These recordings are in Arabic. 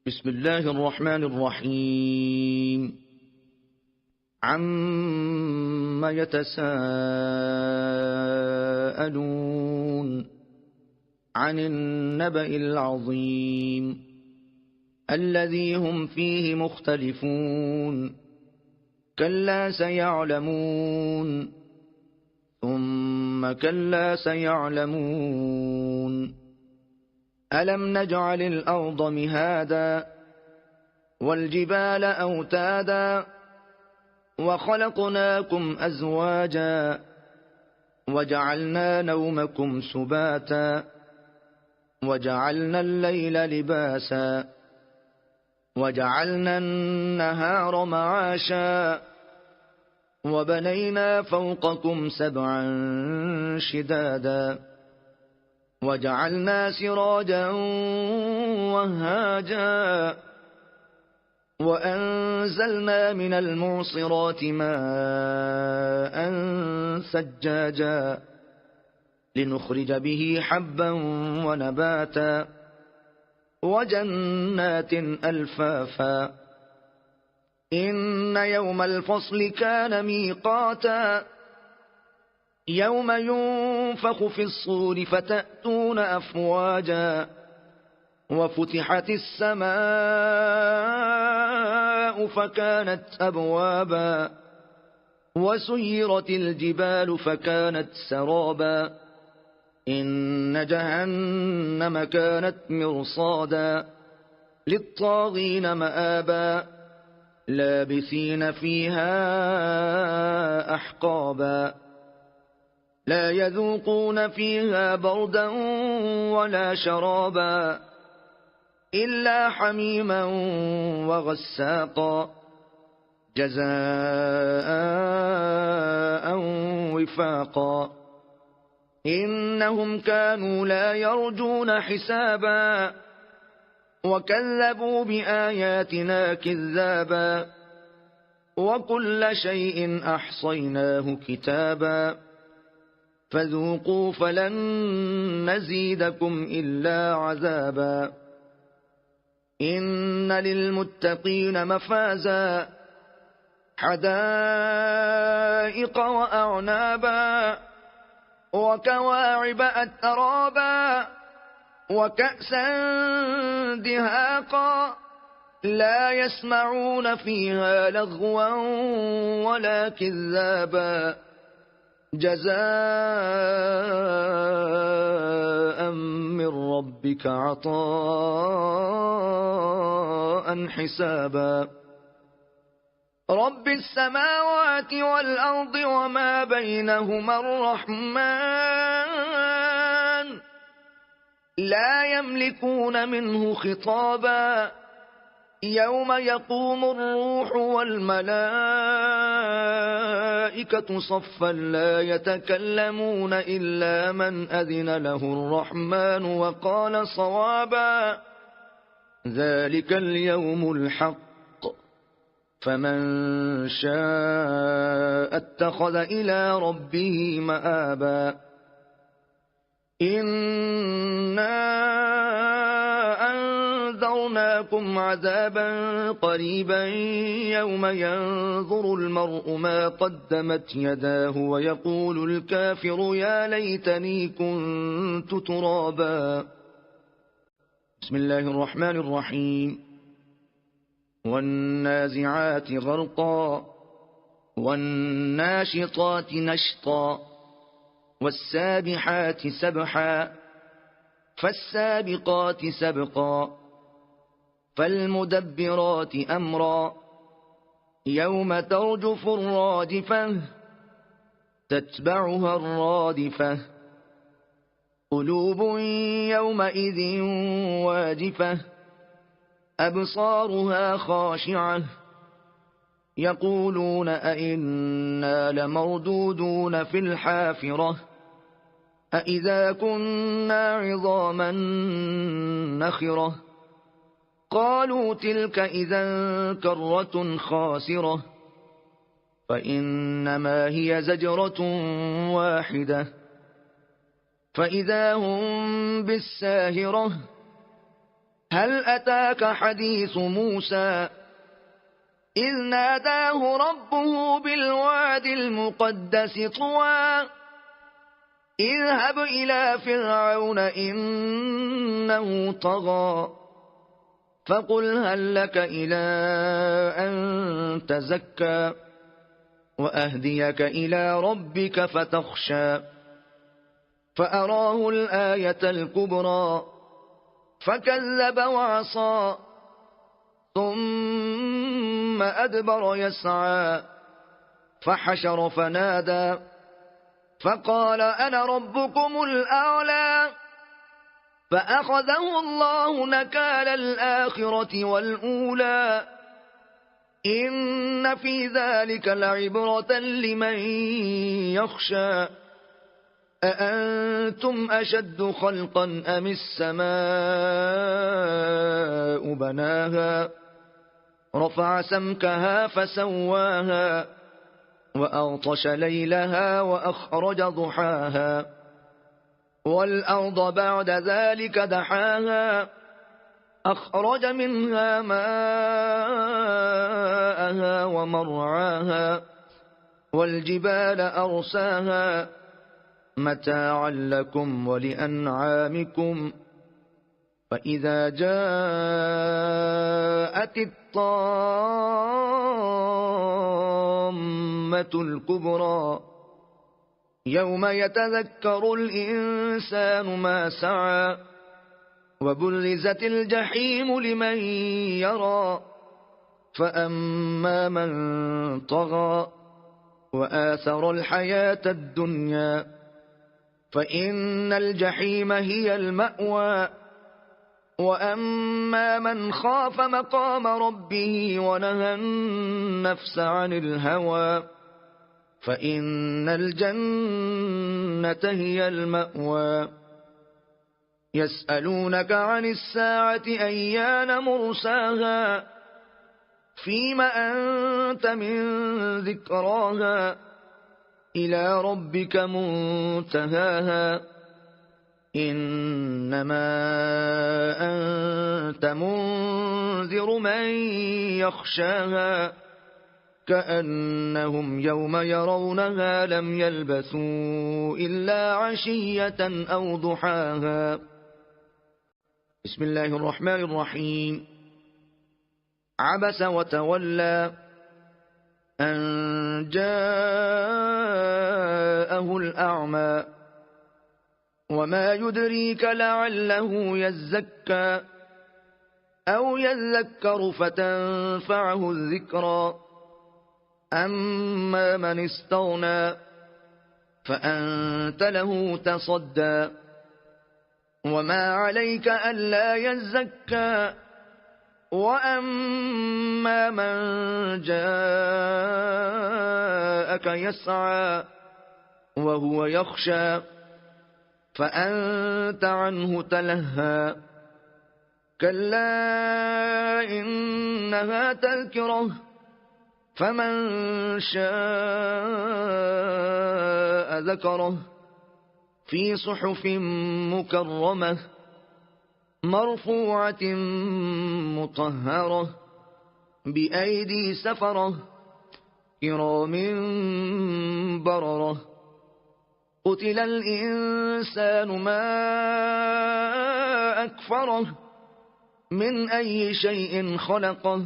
بسم الله الرحمن الرحيم. عَمَّ يتساءلون عن النبأ العظيم الذي هم فيه مختلفون كلا سيعلمون ثم كلا سيعلمون ألم نجعل الأرض مهادا والجبال أوتادا وخلقناكم أزواجا وجعلنا نومكم سباتا وجعلنا الليل لباسا وجعلنا النهار معاشا وبنينا فوقكم سبعا شدادا وجعلنا سراجا وهاجا وأنزلنا من المعصرات ماء ثجاجا لنخرج به حبا ونباتا وجنات ألفافا إن يوم الفصل كان ميقاتا يوم ينفخ في الصور فتأتون أفواجا وفتحت السماء فكانت أبوابا وسيرت الجبال فكانت سرابا إن جهنم كانت مرصادا للطاغين مآبا لابثين فيها أحقابا لا يذوقون فيها بردا ولا شرابا إلا حميما وغساقا جزاء وفاقا إنهم كانوا لا يرجون حسابا وكذبوا بآياتنا كذابا وكل شيء أحصيناه كتابا فذوقوا فلن نزيدكم إلا عذابا إن للمتقين مفازا حدائق وأعنابا وكواعب أترابا وكأسا دهاقا لا يسمعون فيها لغوا ولا كذابا جزاء من ربك عطاء حسابا رب السماوات والأرض وما بينهما الرحمن لا يملكون منه خطابا يوم يقوم الروح والملائكة صفا لا يتكلمون إلا من أذن له الرحمن وقال صوابا ذلك اليوم الحق فمن شاء اتخذ إلى ربه مآبا إنا أنذرناكم عذابا قريبا يوم ينظر المرء ما قدمت يداه ويقول الكافر يا ليتني كنت ترابا بسم الله الرحمن الرحيم والنازعات غرقا والناشطات نشطا والسابحات سبحا فالسابقات سبقا فالمدبرات أمرا يوم ترجف الراجفة تتبعها الرادفة قلوب يومئذ واجفة أبصارها خاشعة يقولون أئنا لمردودون في الحافرة أئذا كنا عظاما نخرة قالوا تلك إذا كرة خاسرة فإنما هي زجرة واحدة فإذا هم بالساهرة هل أتاك حديث موسى إذ ناداه ربه بالواد المقدس طوى اذهب إلى فرعون إنه طغى فقل هل لك إلى أن تزكى وأهديك إلى ربك فتخشى فأراه الآية الكبرى فكذب وعصى ثم أدبر يسعى فحشر فنادى فقال أنا ربكم الأعلى فأخذه الله نكال الآخرة والأولى إن في ذلك لعبرة لمن يخشى أأنتم أشد خلقا أم السماء بناها رفع سمكها فسواها وأغطش ليلها وأخرج ضحاها والأرض بعد ذلك دحاها أخرج منها ماءها ومرعاها والجبال أرساها متاعا لكم ولأنعامكم فإذا جاءت الطامة الكبرى يوم يتذكر الإنسان ما سعى وبرزت الجحيم لمن يرى فأما من طغى وآثر الحياة الدنيا فإن الجحيم هي المأوى وأما من خاف مقام ربه ونهى النفس عن الهوى فإن الجنة هي المأوى يسألونك عن الساعة أيان مرساها فيم أنت من ذكراها إلى ربك منتهاها إنما أنت منذر من يخشاها كأنهم يوم يرونها لم يلبثوا إلا عشية أو ضحاها بسم الله الرحمن الرحيم عبس وتولى أن جاءه الأعمى وما يدريك لعله يزكى أو يذكر فتنفعه الذكرى أما من استغنى فأنت له تصدى وما عليك ألا يزكى وأما من جاءك يسعى وهو يخشى فأنت عنه تلهى كلا إنها تذكرة فمن شاء ذكره في صحف مكرمة مرفوعة مطهرة بأيدي سفرة كرام بررة قتل الإنسان ما أكفره من أي شيء خلقه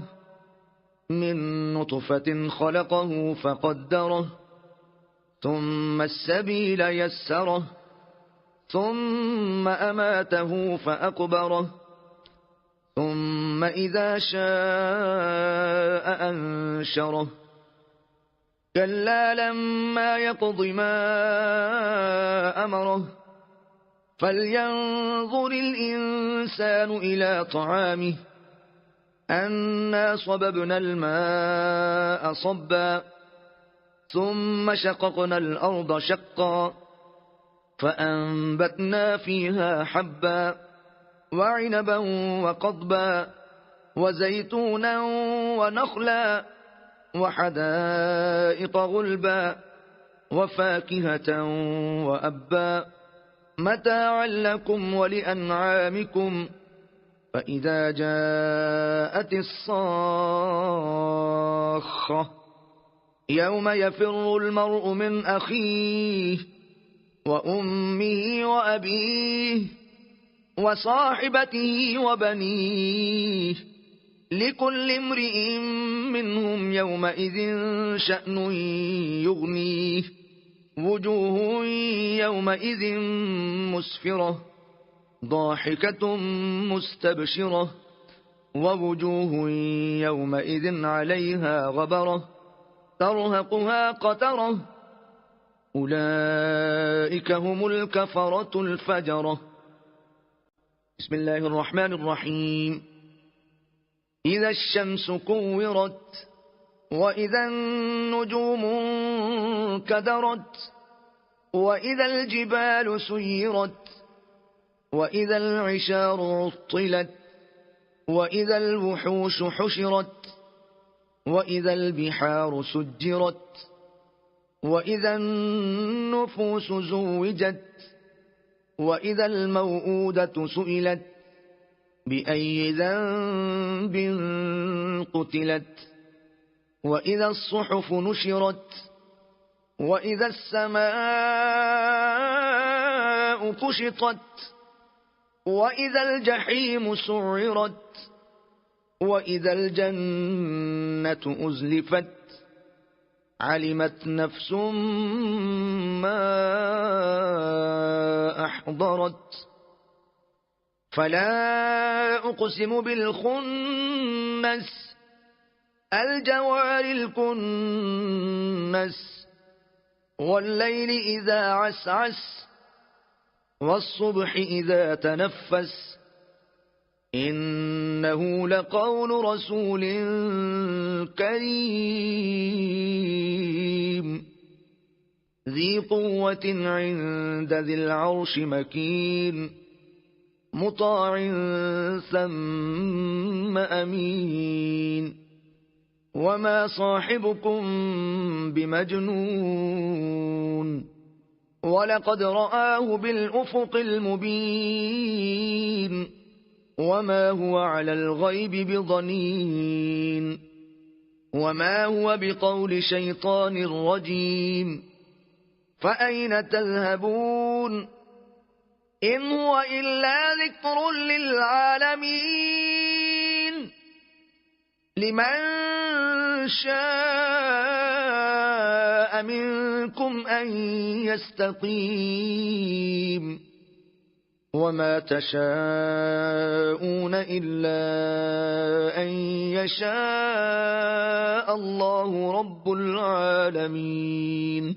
من نطفة خلقه فقدره ثم السبيل يسره ثم أماته فأقبره ثم إذا شاء أنشره كلا لما يقض ما أمره فلينظر الإنسان إلى طعامه أنا صببنا الماء صبا ثم شققنا الأرض شقا فأنبتنا فيها حبا وعنبا وقضبا وزيتونا ونخلا وحدائق غلبا وفاكهة وأبا متاعا لكم ولأنعامكم فإذا جاءت الصاخة يوم يفر المرء من أخيه وأمه وأبيه وصاحبته وبنيه لكل امرئ منهم يومئذ شأن يغنيه وجوه يومئذ مسفرة ضاحكة مستبشرة ووجوه يومئذ عليها غبرة ترهقها قترة أولئك هم الكفرة الفجرة. بسم الله الرحمن الرحيم. إذا الشمس كورت وإذا النجوم كدرت وإذا الجبال سيرت وإذا العشار عطلت وإذا الوحوش حشرت وإذا البحار سجرت وإذا النفوس زوجت وإذا الموءودة سئلت بأي ذنب قتلت وإذا الصحف نشرت وإذا السماء كشطت وإذا الجحيم سعرت وإذا الجنة أزلفت علمت نفس ما أحضرت فلا أقسم بالخنس الجوار الكنس والليل إذا عسعس والصبح إذا تنفس إنه لقول رسول كريم ذي قوة عند ذي العرش مكين مطاع ثم أمين وما صاحبكم بمجنون ولقد رآه بالأفق المبين وما هو على الغيب بضنين وما هو بقول شيطان رجيم فأين تذهبون إن هو إلا ذكر للعالمين لمن شاء منكم أن يستقيم وما تشاءون إلا أن يشاء الله رب العالمين.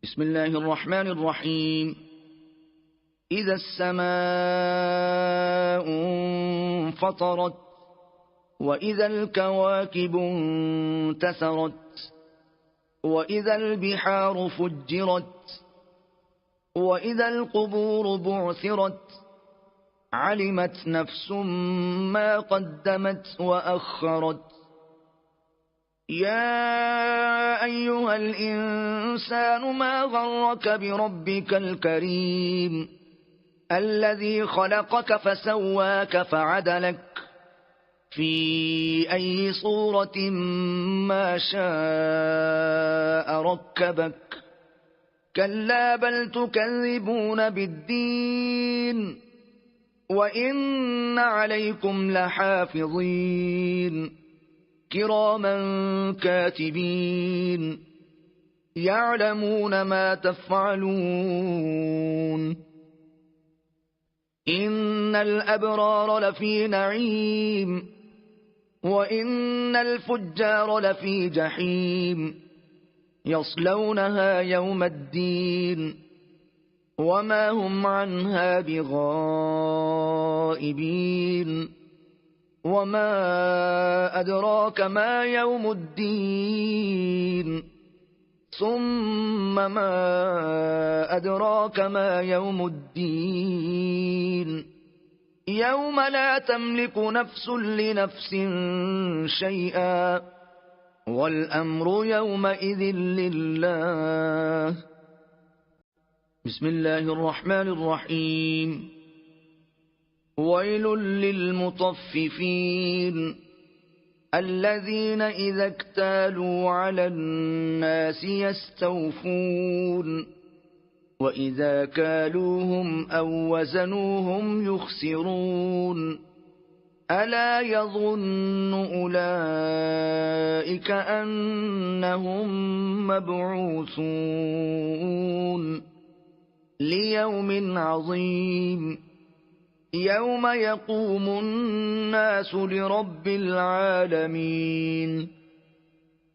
بسم الله الرحمن الرحيم. إذا السماء انفطرت وإذا الكواكب انتثرت وإذا البحار فجرت وإذا القبور بعثرت علمت نفس ما قدمت وأخرت يا أيها الإنسان ما غرك بربك الكريم الذي خلقك فسواك فعدلك في أي صورة ما شاء ركبك كلا بل تكذبون بالدين وإن عليكم لحافظين كراما كاتبين يعلمون ما تفعلون إن الأبرار لفي نعيم وإن الفجار لفي جحيم يصلونها يوم الدين وما هم عنها بغائبين وما أدراك ما يوم الدين ثم ما أدراك ما يوم الدين يوم لا تملك نفس لنفس شيئا والأمر يومئذ لله. بسم الله الرحمن الرحيم. ويل للمطففين الذين إذا اكتالوا على الناس يستوفون وإذا كالوهم أو وزنوهم يخسرون ألا يظن أولئك أنهم مبعوثون ليوم عظيم يوم يقوم الناس لرب العالمين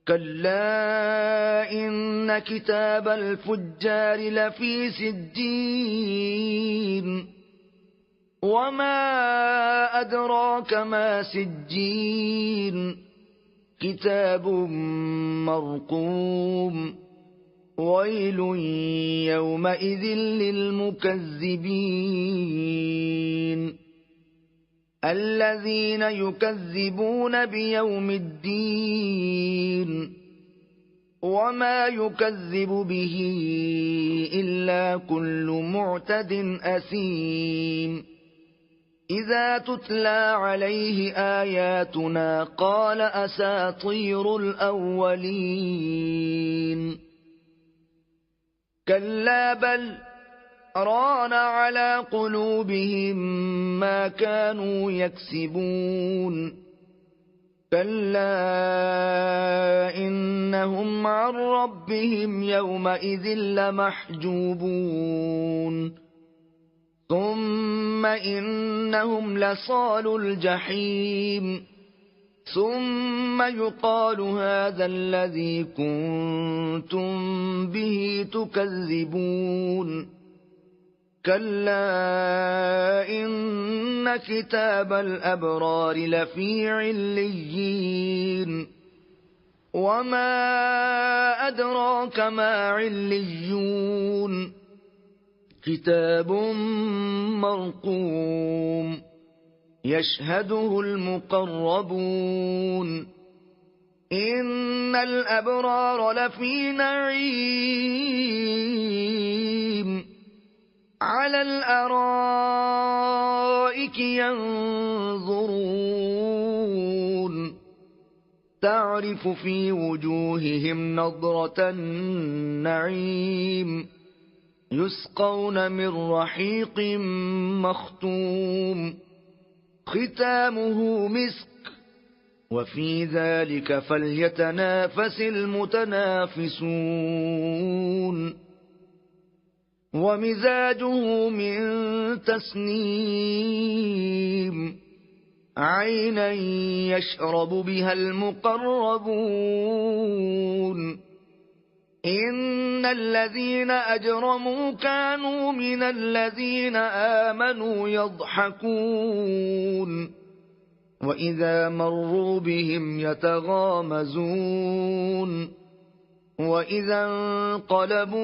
كلا إن كتاب الفجار لفي سجين وما أدراك ما سجين كتاب مرقوم ويل يومئذ للمكذبين الذين يكذبون بيوم الدين وما يكذب به إلا كل معتد أثيم إذا تتلى عليه آياتنا قال أساطير الأولين كلا بل ران على قلوبهم ما كانوا يكسبون كلا إنهم عن ربهم يومئذ لمحجوبون ثم إنهم لصالو الجحيم ثم يقال هذا الذي كنتم به تكذبون كلا إن كتاب الأبرار لفي عليين وما أدراك ما عليون كتاب مرقوم يشهده المقربون إن الأبرار لفي نعيم على الأرائك ينظرون تعرف في وجوههم نضرة النعيم يسقون من رحيق مختوم ختامه مسك وفي ذلك فليتنافس المتنافسون ومزاجه من تسنيم عينا يشرب بها المقربون إن الذين أجرموا كانوا من الذين آمنوا يضحكون وإذا مروا بهم يتغامزون وإذا انقلبوا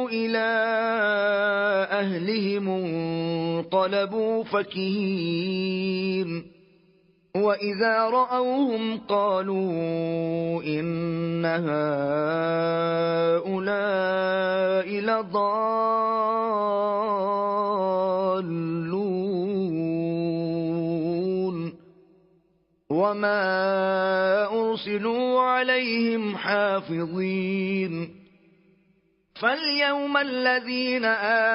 إلى أهلهم انقلبوا فكهين وإذا رأوهم قالوا إن هؤلاء لضالون وما أرسلوا عليهم حافظين فاليوم الذين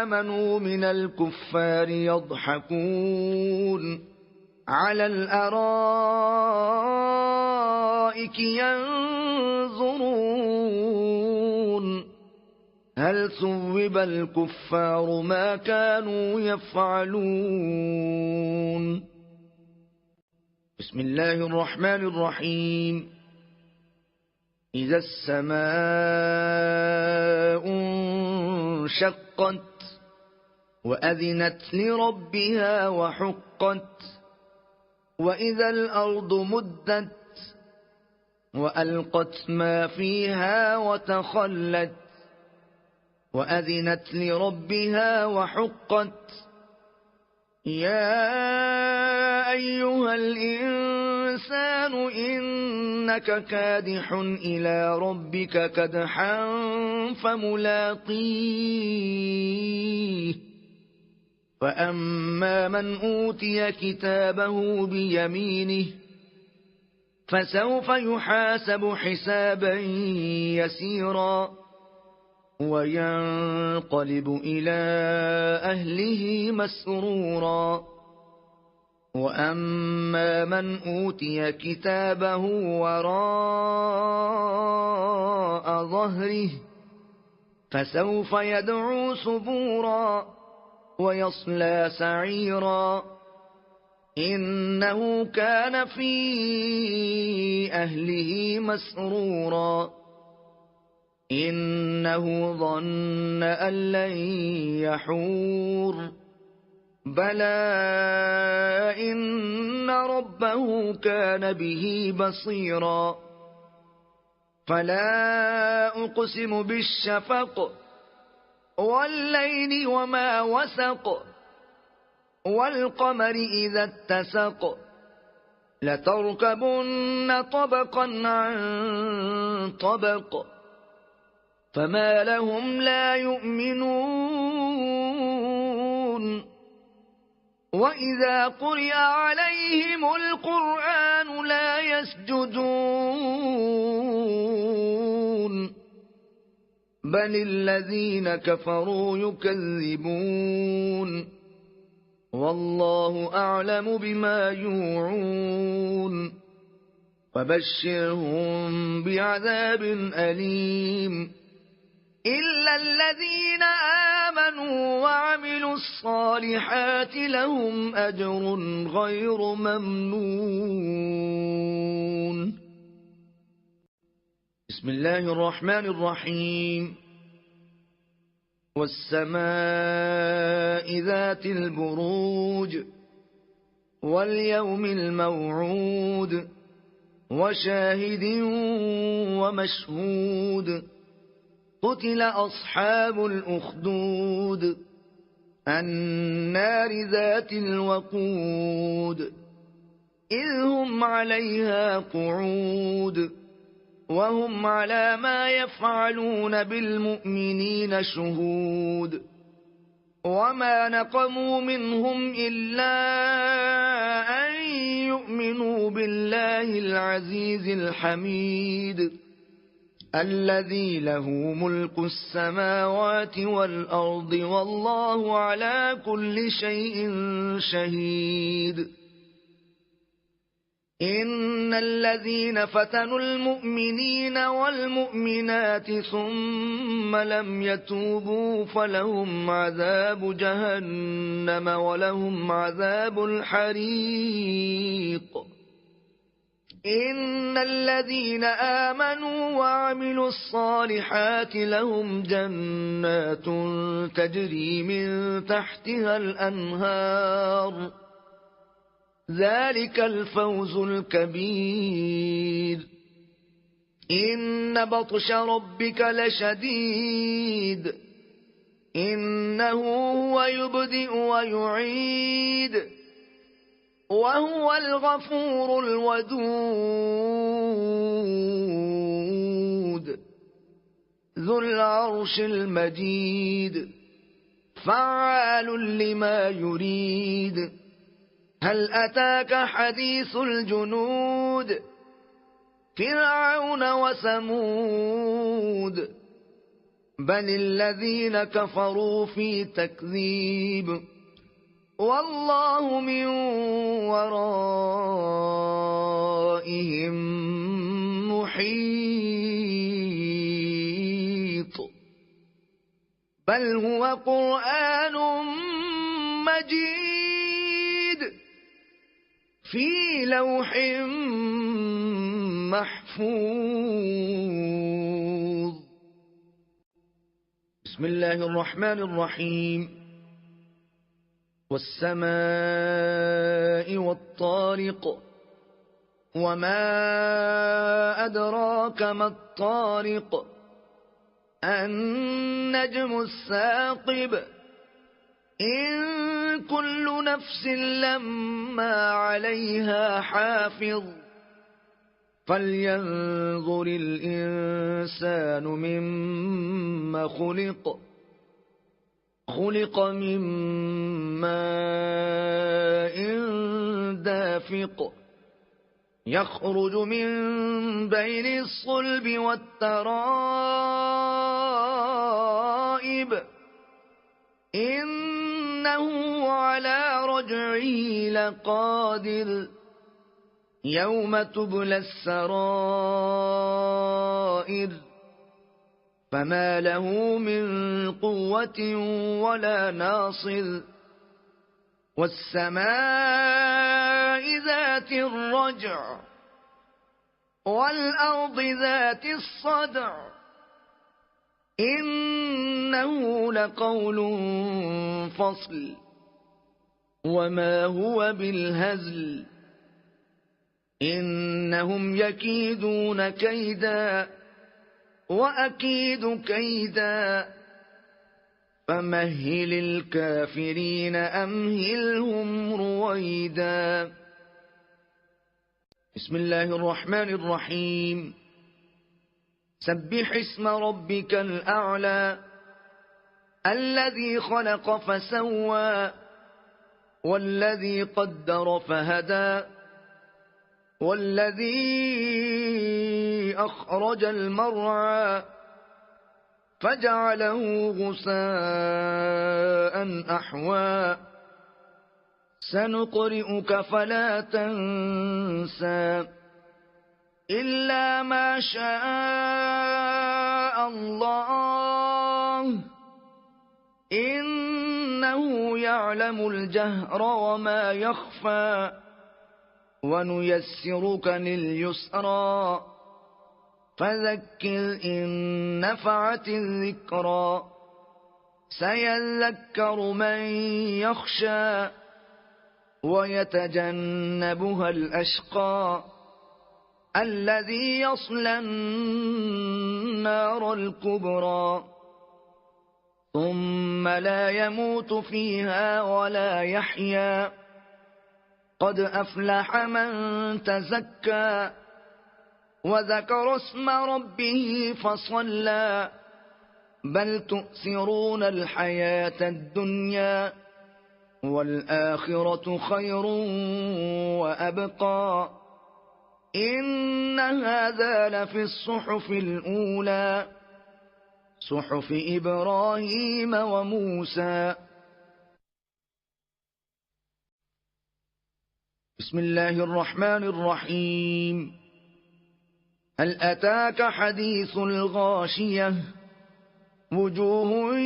آمنوا من الكفار يضحكون على الأرائك ينظرون هل ثوب الكفار ما كانوا يفعلون بسم الله الرحمن الرحيم إذا السماء انشقت وأذنت لربها وحقت وإذا الأرض مدت وألقت ما فيها وتخلت وأذنت لربها وحقت يا أيها الإنسان إنك كادح إلى ربك كدحا فملاقيه فأما من أوتي كتابه بيمينه فسوف يحاسب حسابا يسيرا وينقلب إلى أهله مسرورا وأما من أوتي كتابه وراء ظهره فسوف يدعو ثبورا ويصلى سعيرا إنه كان في أهله مسرورا إنه ظن أن لن يحور بلى إن ربه كان به بصيرا فلا أقسم بالشفق والليل وما وسق والقمر إذا اتسق لتركبن طبقا عن طبق فما لهم لا يؤمنون وإذا قرئ عليهم القرآن لا يسجدون بل الذين كفروا يكذبون والله أعلم بما يوعون فبشرهم بعذاب أليم إلا الذين آمنوا وعملوا الصالحات لهم أجر غير ممنون. بسم الله الرحمن الرحيم. والسماء ذات البروج واليوم الموعود وشاهد ومشهود قتل أصحاب الأخدود النار ذات الوقود إذ هم عليها قعود وهم على ما يفعلون بالمؤمنين شهود وما نقموا منهم إلا أن يؤمنوا بالله العزيز الحميد الذي له ملك السماوات والأرض والله على كل شيء شهيد. إن الذين فتنوا المؤمنين والمؤمنات ثم لم يتوبوا فلهم عذاب جهنم ولهم عذاب الحريق. إن الذين آمنوا وعملوا الصالحات لهم جنات تجري من تحتها الأنهار ذلك الفوز الكبير. إن بطش ربك لشديد إنه هو يبدئ ويعيد وهو الغفور الودود ذو العرش المجيد فعال لما يريد. هل أتاك حديث الجنود فرعون وثمود بل الذين كفروا في تكذيب والله من ورائهم محيط. بل هو قرآن مجيد في لوح محفوظ. بسم الله الرحمن الرحيم. والسماء والطارق وما أدراك ما الطارق النجم الثاقب إن كل نفس لما عليها حافظ فلينظر الإنسان مما خلق خلق من ماء دافق يخرج من بين الصلب والترائب إنه على رجعه لقادر يوم تبلى السرائر فما له من قوة ولا ناصر والسماء ذات الرجع والأرض ذات الصدع إنه لقول فصل وما هو بالهزل إنهم يكيدون كيدا وأكيد كيدا فمهل الكافرين أمهلهم رويدا. بسم الله الرحمن الرحيم. سبح اسم ربك الأعلى الذي خلق فسوى والذي قدر فهدى والذي أخرج المرعى فجعله غثاء أحوى سنقرئك فلا تنسى إلا ما شاء الله إنه يعلم الجهر وما يخفى ونيسرك لليسرى فذكر إن نفعت الذكرى سيذكر من يخشى ويتجنبها الأشقى الذي يصلى النار الكبرى ثم لا يموت فيها ولا يحيا قد أفلح من تزكى وذكر اسم ربه فصلى بل تؤثرون الحياة الدنيا والآخرة خير وأبقى إن هذا لفي الصحف الأولى صحف إبراهيم وموسى. بسم الله الرحمن الرحيم. هل أتاك حديث الغاشية وجوه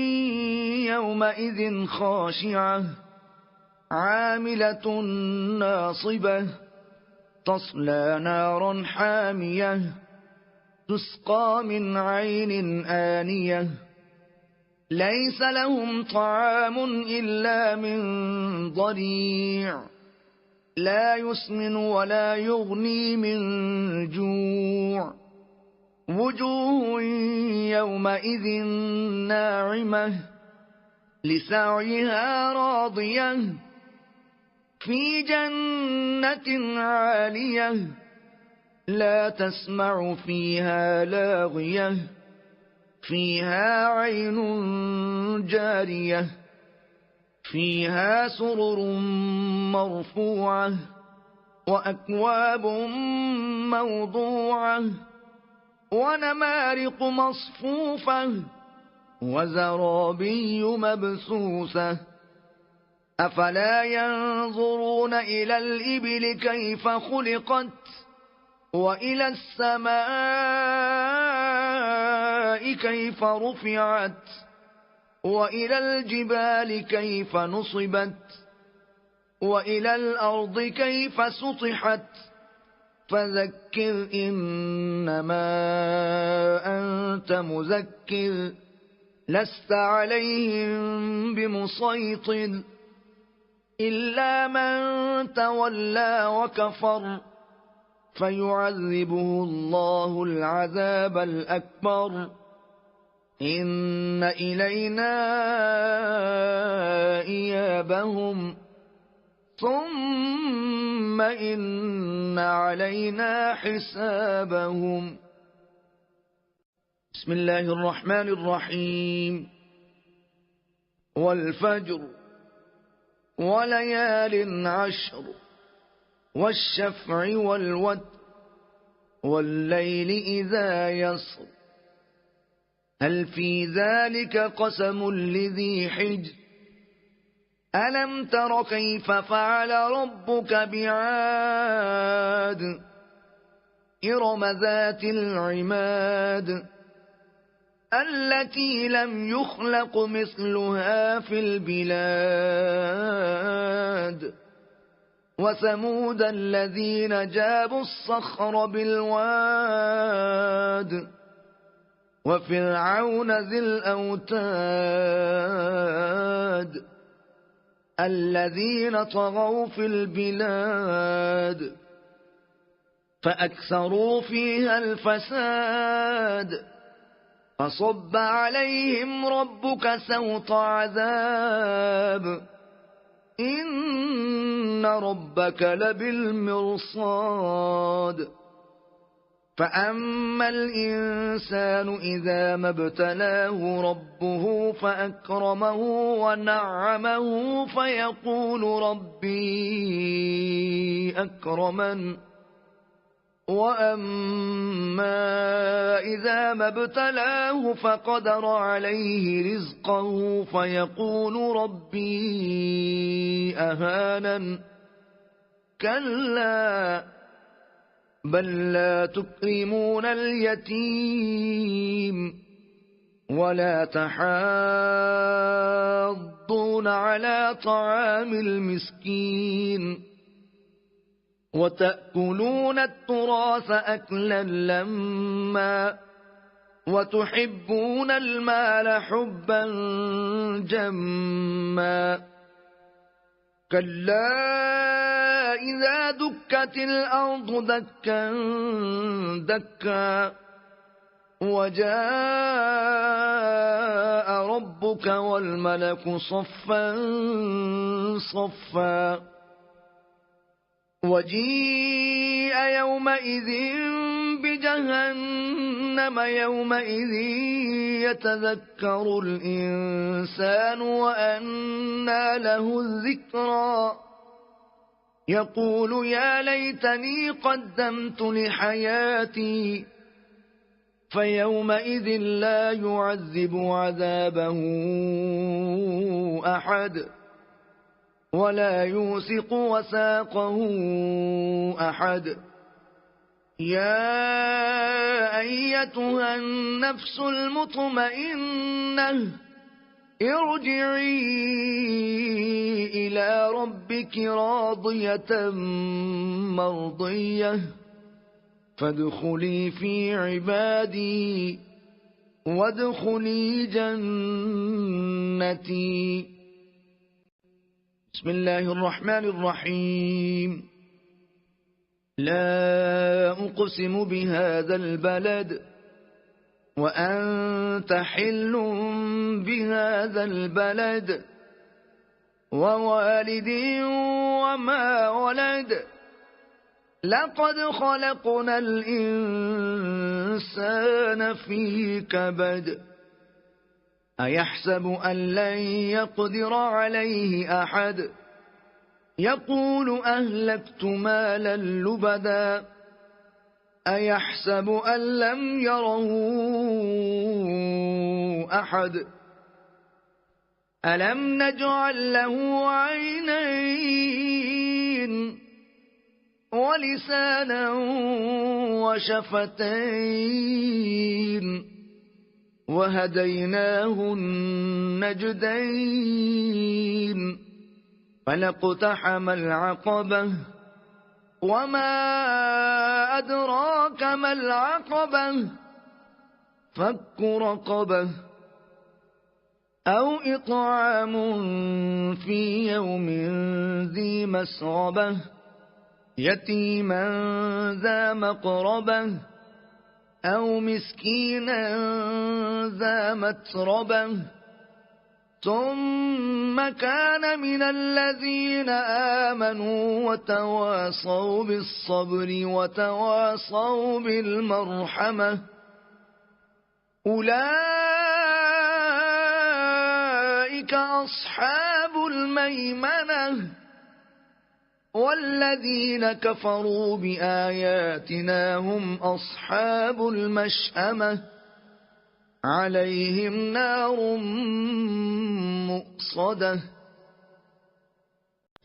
يومئذ خاشعة عاملة ناصبة تصلى نارا حامية تسقى من عين آنية ليس لهم طعام إلا من ضريع لا يسمن ولا يغني من جوع وجوه يومئذ ناعمة لسعيها راضية في جنة عالية لا تسمع فيها لاغية فيها عين جارية فيها سرر مرفوعة وأكواب موضوعة ونمارق مصفوفة وزرابي مبثوثة أفلا ينظرون إلى الإبل كيف خلقت وإلى السماء كيف رفعت وإلى الجبال كيف نصبت وإلى الأرض كيف سطحت فذكر إنما أنت مذكر لست عليهم بمسيطر إلا من تولى وكفر فيعذبه الله العذاب الأكبر إن إلينا إيابهم ثم إن علينا حسابهم. بسم الله الرحمن الرحيم. والفجر وليال عشر والشفع والوتر والليل إذا يسر هل في ذلك قسم لذي حجر ألم تر كيف فعل ربك بعاد إرم ذات العماد التي لم يخلق مثلها في البلاد وثمود الذين جابوا الصخر بالواد وفرعون ذي الأوتاد الذين طغوا في البلاد فأكثروا فيها الفساد فصب عليهم ربك سوط عذاب إن ربك لبالمرصاد فأما الإنسان إذا ما ابتلاه ربه فأكرمه ونعمه فيقول ربي أكرمن وأما إذا ما ابتلاه فقدر عليه رزقه فيقول ربي أهانن كلا بل لا تكرمون اليتيم ولا تحاضون على طعام المسكين وتأكلون التراث أكلا لما وتحبون المال حبا جما كلا إذا دكت الأرض دكا دكا وجاء ربك والملك صفا صفا وجيء يومئذ بجهنم يومئذ يتذكر الإنسان وأنى له الذكرى يقول يا ليتني قدمت لحياتي فيومئذ لا يعذب عذابه أحد ولا يوثق وثاقه أحد يا أيتها النفس المطمئنة ارجعي إلى ربك راضية مرضية فادخلي في عبادي وادخلي جنتي. بسم الله الرحمن الرحيم. لا أقسم بهذا البلد وأنت حل بهذا البلد ووالد وما ولد لقد خلقنا الإنسان في كبد أيحسب أن لن يقدر عليه أحد يقول أهلكت مالا لبدا أيحسب أن لم يره أحد ألم نجعل له عينين ولسانا وشفتين وهديناه النجدين فلاقتحم العقبة وما أدراك ما العقبة فك رقبة أو إطعام في يوم ذي مسغبة يتيما ذا مقربة أو مسكينا ذا متربة ثم كان من الذين آمنوا وتواصوا بالصبر وتواصوا بالمرحمة أولئك أولئك أصحاب الميمنة والذين كفروا بآياتنا هم أصحاب المشأمة عليهم نار مؤصدة.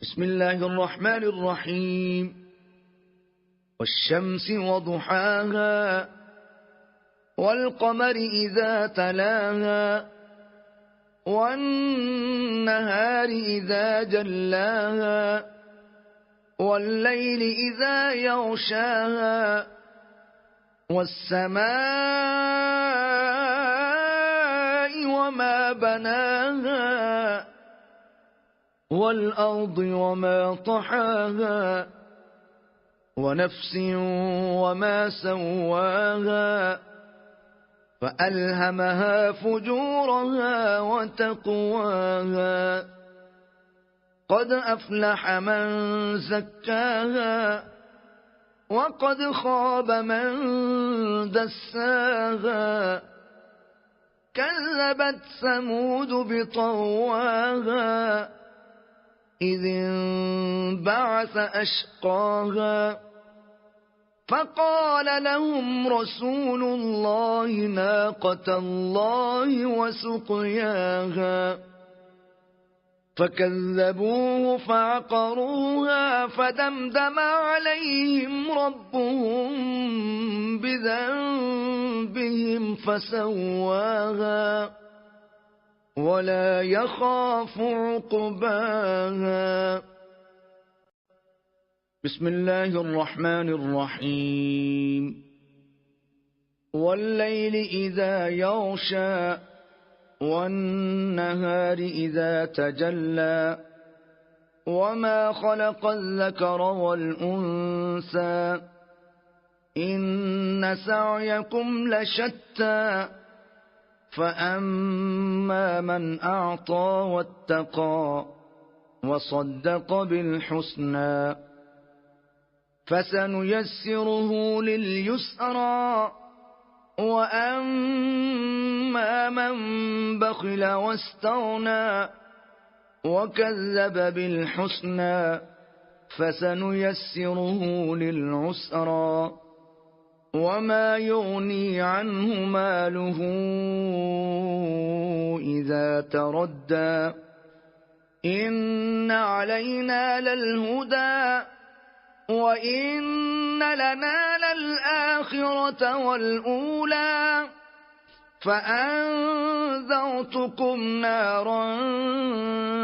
بسم الله الرحمن الرحيم. والشمس وضحاها والقمر إذا تلاها والنهار إذا جلاها والليل إذا يغشاها والسماء وما بناها والأرض وما طحاها ونفس وما سواها فألهمها فجورها وتقواها قد أفلح من زكاها وقد خاب من دساها كذبت ثمود بطواها إذ انبعث أشقاها فقال لهم رسول الله ناقة الله وسقياها فكذبوه فعقروها فدمدم عليهم ربهم بذنبهم فسواها ولا يخاف عقباها. بسم الله الرحمن الرحيم. والليل إذا يغشى والنهار إذا تجلى وما خلق الذكر والأنثى إن سعيكم لشتى فأما من أعطى واتقى وصدق بالحسنى فسنيسره لليسرى وأما من بخل واستغنى وكذب بالحسنى فسنيسره للعسرى وما يغني عنه ماله إذا تردى إن علينا للهدى وإن لنا للآخرة والأولى فأنذرتكم نارا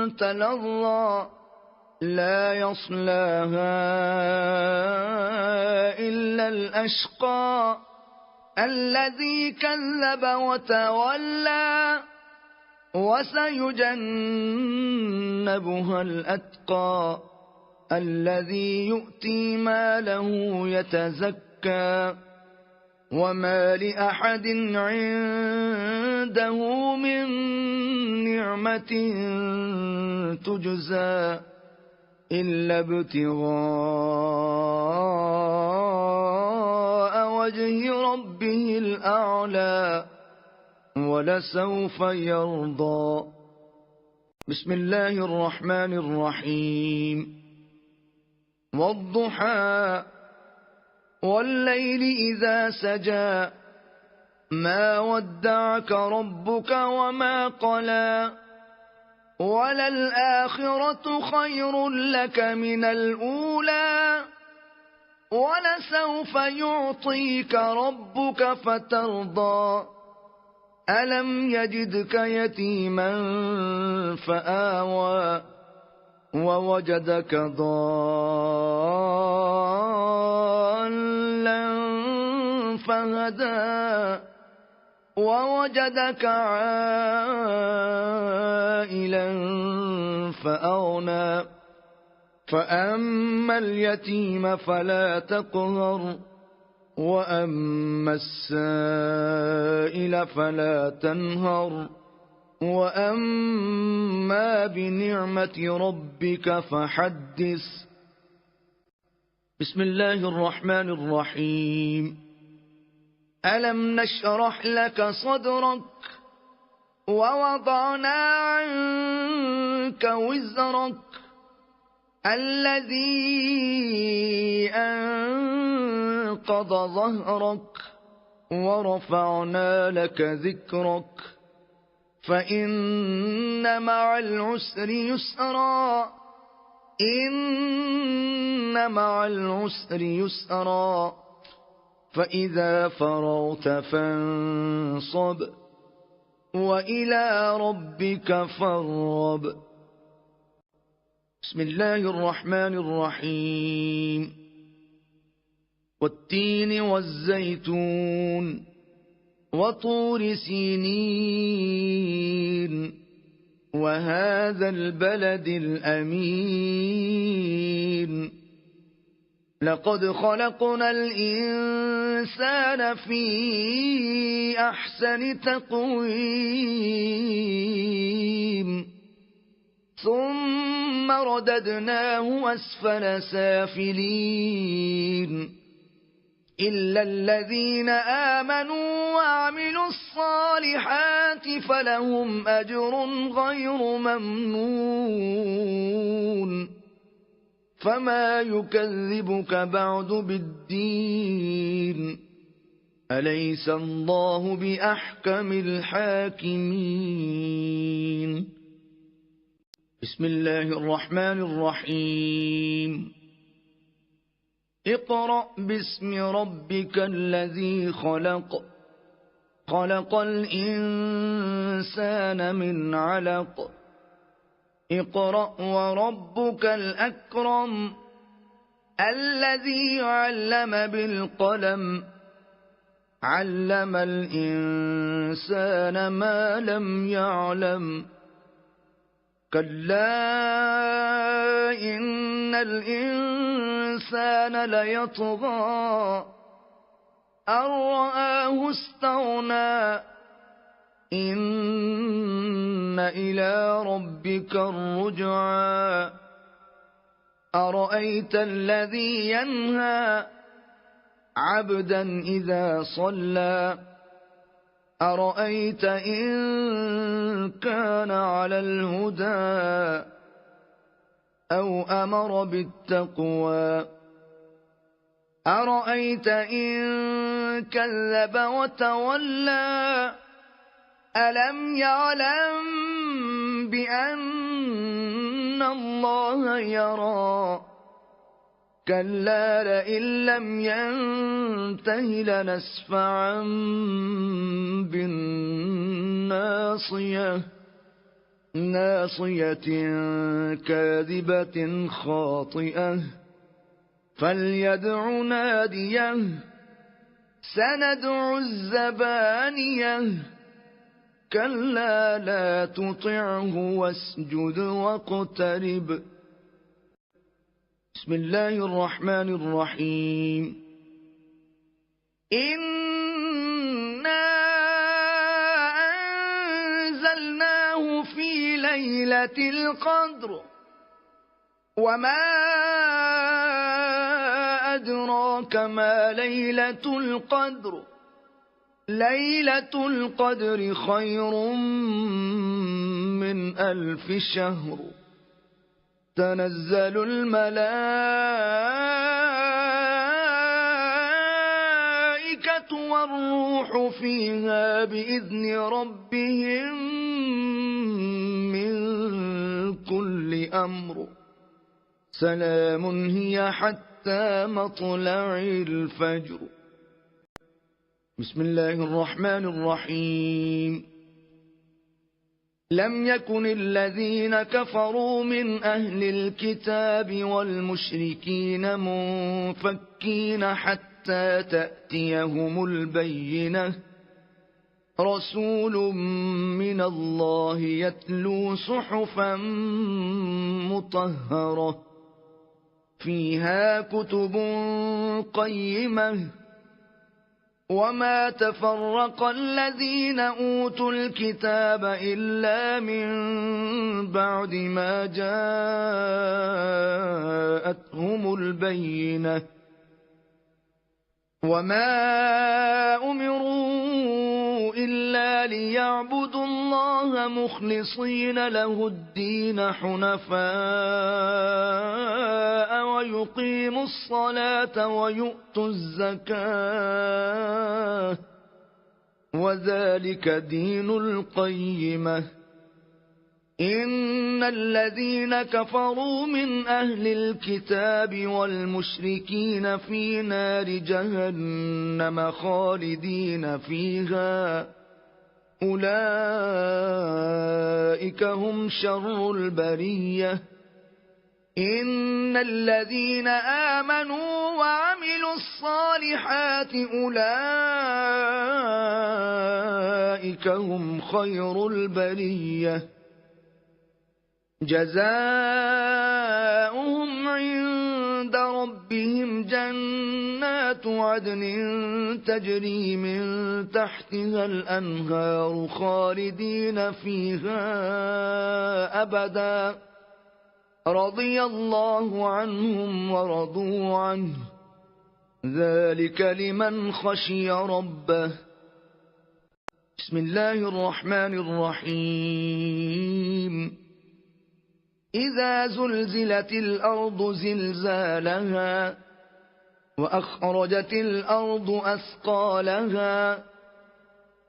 تلظى لا يصلاها إلا الأشقى الذي كذب وتولى وسيجنبها الأتقى الذي يؤتي ماله يتزكى وما لأحد عنده من نعمة تجزى إلا ابتغاء وجه ربه الأعلى ولسوف يرضى. بسم الله الرحمن الرحيم. والضحى والليل إذا سجى ما ودعك ربك وما قلى وللآخرة خير لك من الأولى ولسوف يعطيك ربك فترضى ألم يجدك يتيما فآوى ووجدك ضالا فهدى ووجدك عائلا فأغنى فأما اليتيم فلا تقهر وأما السائل فلا تنهر وأما بنعمة ربك فحدث. بسم الله الرحمن الرحيم. ألم نشرح لك صدرك ووضعنا عنك وزرك الذي أنقض ظهرك ورفعنا لك ذكرك فإن مع العسر يسرا إن مع العسر يسرا فإذا فرغت فانصب وإلى ربك فارغب. بسم الله الرحمن الرحيم. والتين والزيتون وطور سينين وهذا البلد الأمين لقد خلقنا الإنسان في أحسن تقويم ثم رددناه أسفل سافلين إلا الذين آمنوا وعملوا الصالحات فلهم أجر غير ممنون فما يكذبك بعد بالدين أليس الله بأحكم الحاكمين. بسم الله الرحمن الرحيم. اقرأ باسم ربك الذي خلق خلق الإنسان من علق اقرأ وربك الأكرم الذي علم بالقلم علم الإنسان ما لم يعلم كلا إن الإنسان ليطغى أن رآه استغنى إن إلى ربك الرجعى أرأيت الذي ينهى عبدا إذا صلى أرأيت إن كان على الهدى أو أمر بالتقوى أرأيت إن كذب وتولى ألم يعلم بأن الله يرى كلا لئن لم ينته لنسفعا بالناصية ناصية كاذبة خاطئة فليدع ناديه سندع الزبانية كلا لا تطعه واسجد واقترب. بسم الله الرحمن الرحيم. إنا أنزلناه في ليلة القدر وما أدراك ما ليلة القدر ليلة القدر خير من 1000 شهر تنزل الملائكة والروح فيها بإذن ربهم من كل أمر سلام هي حتى مطلع الفجر. بسم الله الرحمن الرحيم. لم يكن الذين كفروا من أهل الكتاب والمشركين منفكين حتى تأتيهم البينة رسول من الله يتلو صحفا مطهرة فيها كتب قيمة وما تفرق الذين أوتوا الكتاب إلا من بعد ما جاءتهم البينة وما أمروا إلا ليعبدوا الله مخلصين له الدين حنفاء ويقيموا الصلاة ويؤتوا الزكاة وذلك دين القيمة. إن الذين كفروا من أهل الكتاب والمشركين في نار جهنم خالدين فيها أولئك هم شر البرية. إن الذين آمنوا وعملوا الصالحات أولئك هم خير البرية. جزاؤهم عند ربهم جنات عدن تجري من تحتها الأنهار خالدين فيها أبدا رضي الله عنهم ورضوا عنه ذلك لمن خشي ربه. بسم الله الرحمن الرحيم. إذا زلزلت الأرض زلزالها وأخرجت الأرض أثقالها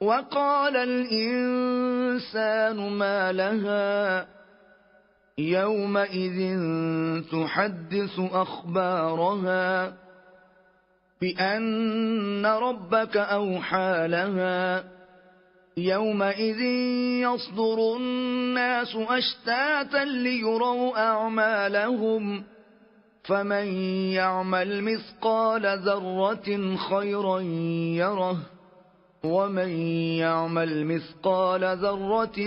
وقال الإنسان ما لها يومئذ تحدث أخبارها بأن ربك أوحى لها يومئذ يصدر الناس أشتاتا ليروا أعمالهم فمن يعمل مثقال ذرة خيرا يره ومن يعمل مثقال ذرة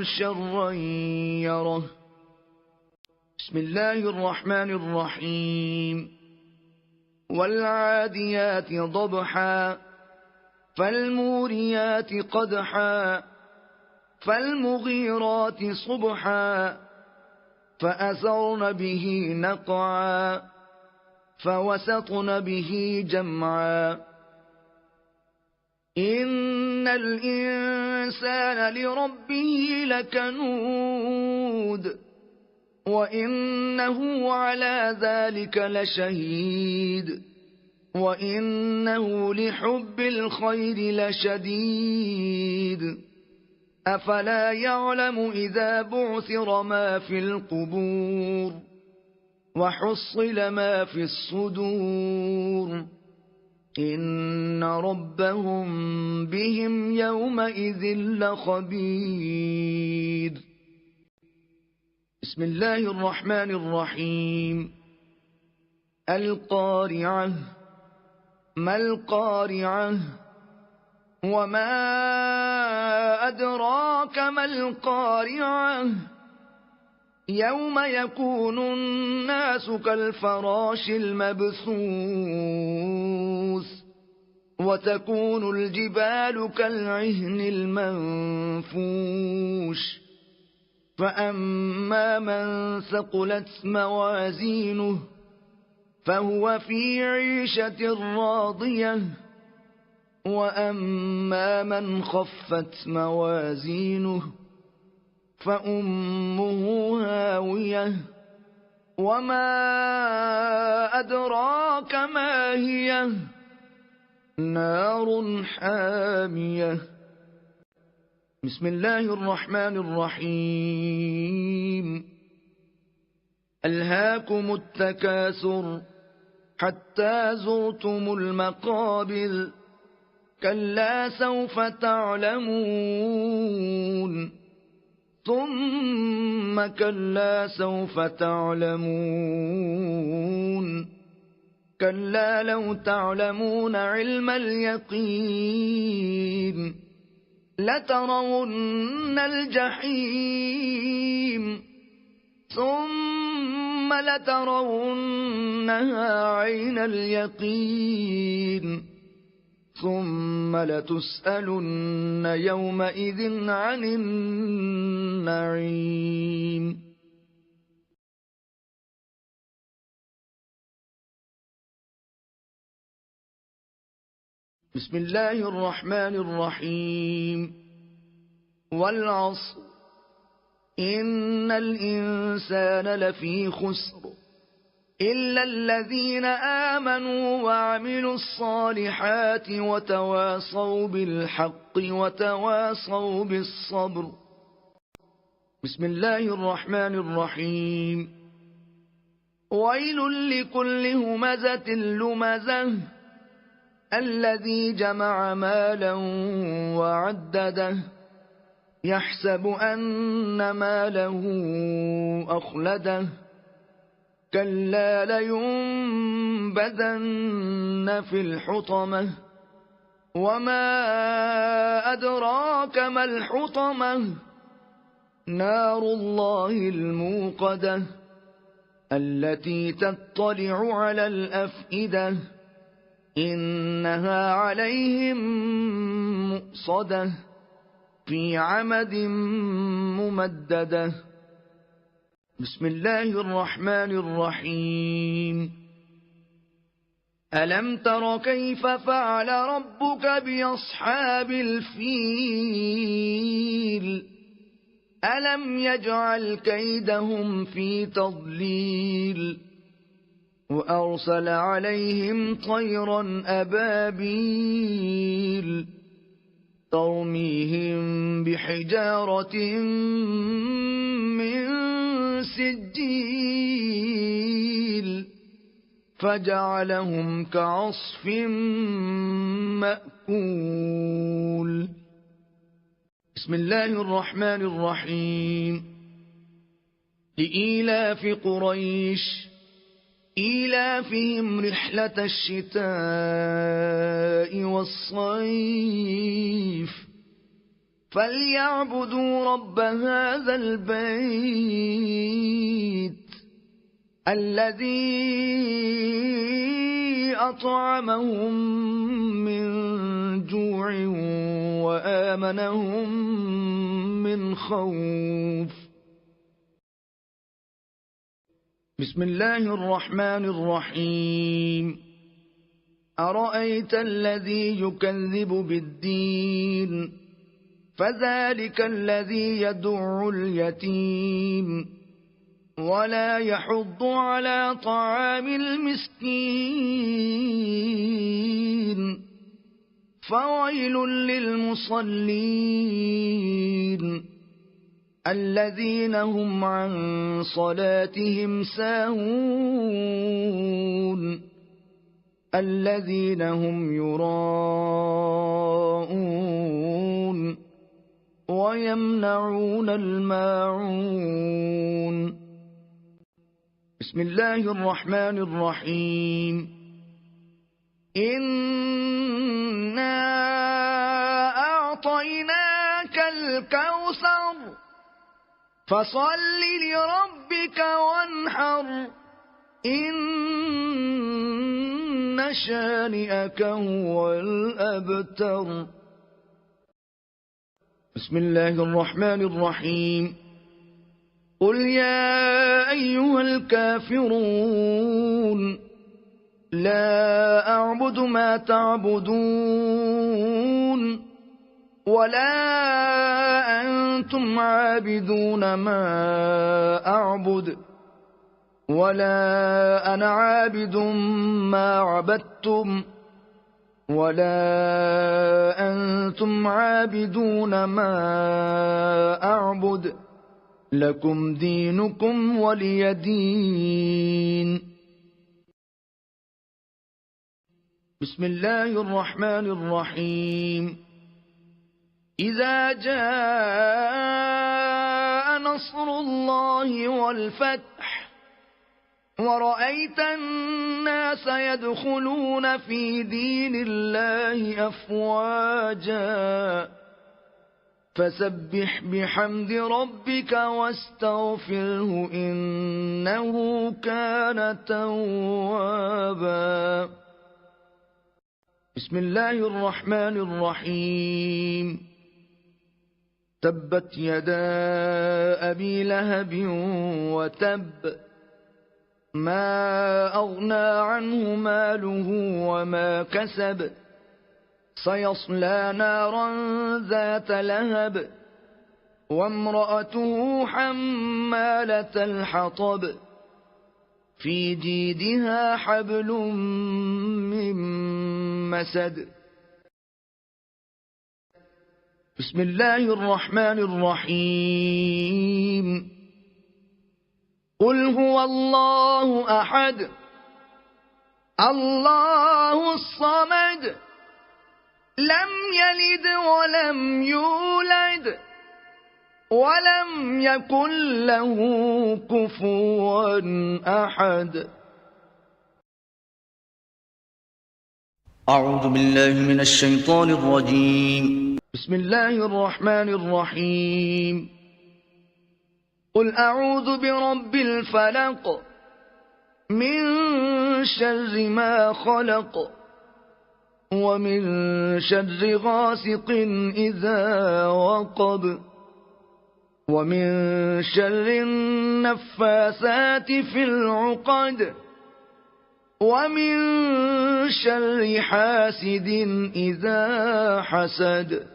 شرا يره. بسم الله الرحمن الرحيم. والعاديات ضبحا فالموريات قدحا فالمغيرات صبحا فأثرن به نقعا فوسطن به جمعا. إن الإنسان لربه لكنود وإنه على ذلك لشهيد وإنه لحب الخير لشديد. أفلا يعلم إذا بعثر ما في القبور وحصل ما في الصدور إن ربهم بهم يومئذ لخبير. بسم الله الرحمن الرحيم. القارعة ما القارعة وما أدراك ما القارعة يوم يكون الناس كالفراش المبثوث وتكون الجبال كالعهن المنفوش فأما من ثقلت موازينه فهو في عيشة راضية وأما من خفت موازينه فأمه هاوية وما أدراك ما هي نار حامية. بسم الله الرحمن الرحيم. ألهاكم التكاثر حتى زرتم المقابر كلا سوف تعلمون ثم كلا سوف تعلمون كلا لو تعلمون علم اليقين لترون الجحيم ثم لترونها عين اليقين ثم لتسألن يومئذ عن النعيم. بسم الله الرحمن الرحيم والعصر إن الإنسان لفي خسر إلا الذين آمنوا وعملوا الصالحات وتواصوا بالحق وتواصوا بالصبر. بسم الله الرحمن الرحيم ويل لكل همزة لمزة الذي جمع مالا وعدده يحسب أن ماله أخلده كلا لينبذن في الحطمة وما أدراك ما الحطمة نار الله الموقدة التي تطلع على الأفئدة إنها عليهم مؤصدة في عمد ممددة. بسم الله الرحمن الرحيم ألم تر كيف فعل ربك بأصحاب الفيل ألم يجعل كيدهم في تضليل وأرسل عليهم طيرا أبابيل ترميهم بحجارة من سجيل فجعلهم كعصف مأكول. بسم الله الرحمن الرحيم لإيلاف قريش إيلافهم رحلة الشتاء والصيف فليعبدوا رب هذا البيت الذي أطعمهم من جوع وآمنهم من خوف. بسم الله الرحمن الرحيم أرأيت الذي يكذب بالدين فذلك الذي يدع اليتيم ولا يحض على طعام المسكين فويل للمصلين الذين هم عن صلاتهم ساهون الذين هم يراءون ويمنعون الماعون. بسم الله الرحمن الرحيم إنا أعطيناك الكوثر فصل لربك وانحر إن شانئك هو الأبتر. بسم الله الرحمن الرحيم قل يا أيها الكافرون لا أعبد ما تعبدون ولا أنتم عابدون ما أعبد ولا أنا عابد ما عبدتم ولا أنتم عابدون ما أعبد لكم دينكم ولي دين. بسم الله الرحمن الرحيم إذا جاء نصر الله والفتح ورأيت الناس يدخلون في دين الله أفواجا فسبح بحمد ربك واستغفره إنه كان توابا. بسم الله الرحمن الرحيم تبت يدا أبي لهب وتب ما أغنى عنه ماله وما كسب سيصلى نارا ذات لهب وامرأته حمالة الحطب في جيدها حبل من مسد. بسم الله الرحمن الرحيم. قل هو الله أحد الله الصمد لم يلد ولم يولد ولم يكن له كفوا أحد. أعوذ بالله من الشيطان الرجيم. بسم الله الرحمن الرحيم. قل أعوذ برب الفلق من شر ما خلق ومن شر غاسق إذا وقب ومن شر النفاثات في العقد ومن شر حاسد إذا حسد.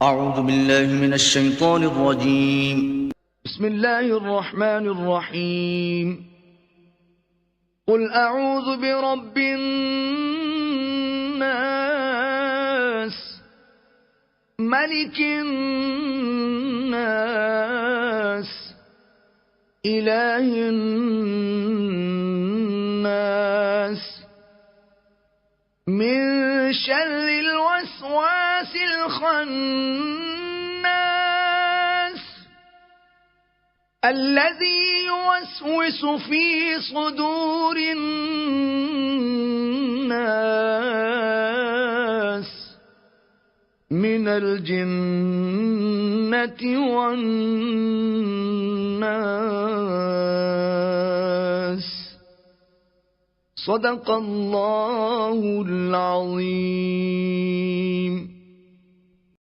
أعوذ بالله من الشيطان الرجيم. بسم الله الرحمن الرحيم. قل أعوذ برب الناس ملك الناس إله الناس من شر الوسواس الخناس الذي يوسوس في صدور الناس من الجنة والناس. صدق الله العظيم.